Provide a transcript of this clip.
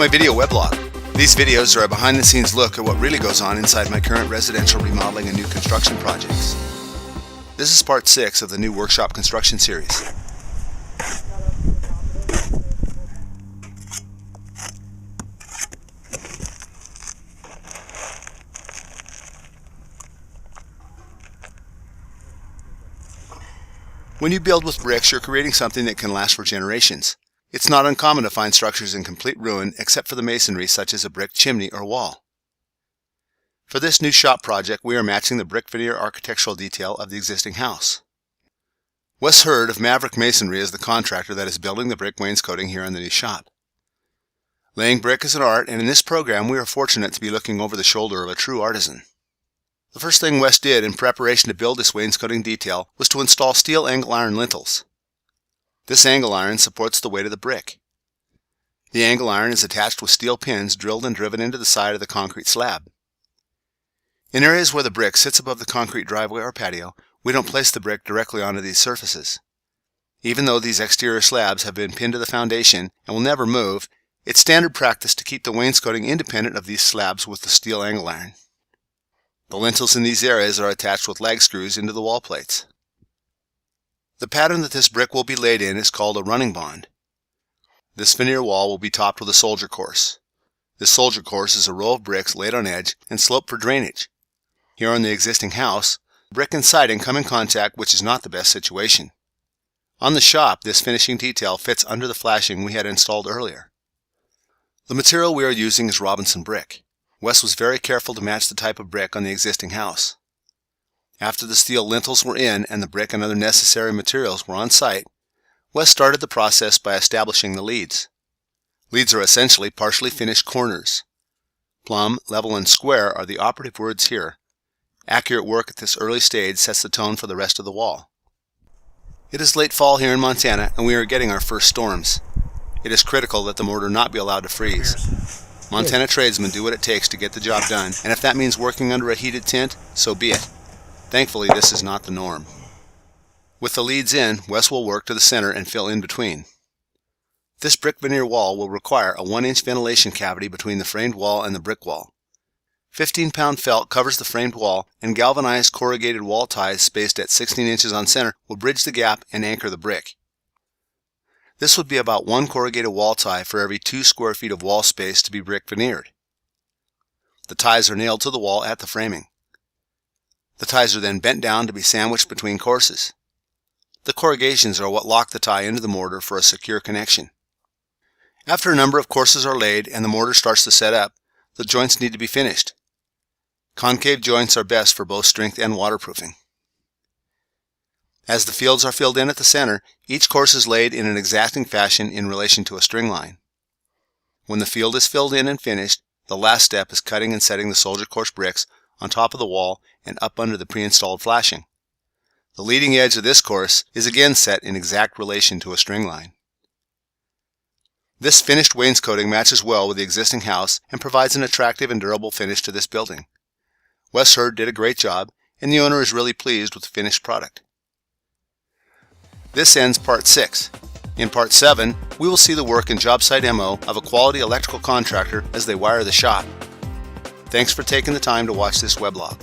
my video weblog. These videos are a behind-the-scenes look at what really goes on inside my current residential remodeling and new construction projects. This is part 6 of the new workshop construction series. When you build with bricks, you're creating something that can last for generations. It's not uncommon to find structures in complete ruin except for the masonry, such as a brick chimney or wall. For this new shop project, we are matching the brick veneer architectural detail of the existing house. Wes Hurd of Maverick Masonry is the contractor that is building the brick wainscoting here in the new shop. Laying brick is an art, and in this program we are fortunate to be looking over the shoulder of a true artisan. The first thing Wes did in preparation to build this wainscoting detail was to install steel angle iron lintels. This angle iron supports the weight of the brick. The angle iron is attached with steel pins drilled and driven into the side of the concrete slab. In areas where the brick sits above the concrete driveway or patio, we don't place the brick directly onto these surfaces. Even though these exterior slabs have been pinned to the foundation and will never move, it's standard practice to keep the wainscoting independent of these slabs with the steel angle iron. The lintels in these areas are attached with lag screws into the wall plates. The pattern that this brick will be laid in is called a running bond. This veneer wall will be topped with a soldier course. This soldier course is a row of bricks laid on edge and sloped for drainage. Here on the existing house, brick and siding come in contact, which is not the best situation. On the shop, this finishing detail fits under the flashing we had installed earlier. The material we are using is Robinson brick. Wes was very careful to match the type of brick on the existing house. After the steel lintels were in and the brick and other necessary materials were on site, Wes started the process by establishing the leads. Leads are essentially partially finished corners. Plumb, level, and square are the operative words here. Accurate work at this early stage sets the tone for the rest of the wall. It is late fall here in Montana, and we are getting our first storms. It is critical that the mortar not be allowed to freeze. Montana tradesmen do what it takes to get the job done, and if that means working under a heated tent, so be it. Thankfully, this is not the norm. With the leads in, Wes will work to the center and fill in between. This brick veneer wall will require a 1-inch ventilation cavity between the framed wall and the brick wall. 15-pound felt covers the framed wall, and galvanized corrugated wall ties spaced at 16 inches on center will bridge the gap and anchor the brick. This would be about 1 corrugated wall tie for every 2 square feet of wall space to be brick veneered. The ties are nailed to the wall at the framing. The ties are then bent down to be sandwiched between courses. The corrugations are what lock the tie into the mortar for a secure connection. After a number of courses are laid and the mortar starts to set up, the joints need to be finished. Concave joints are best for both strength and waterproofing. As the fields are filled in at the center, each course is laid in an exacting fashion in relation to a string line. When the field is filled in and finished, the last step is cutting and setting the soldier course bricks on top of the wall and up under the pre-installed flashing. The leading edge of this course is again set in exact relation to a string line. This finished wainscoting matches well with the existing house and provides an attractive and durable finish to this building. Wes Hurd did a great job, and the owner is really pleased with the finished product. This ends part 6. In part 7, we will see the work and job site MO of a quality electrical contractor as they wire the shop. Thanks for taking the time to watch this weblog.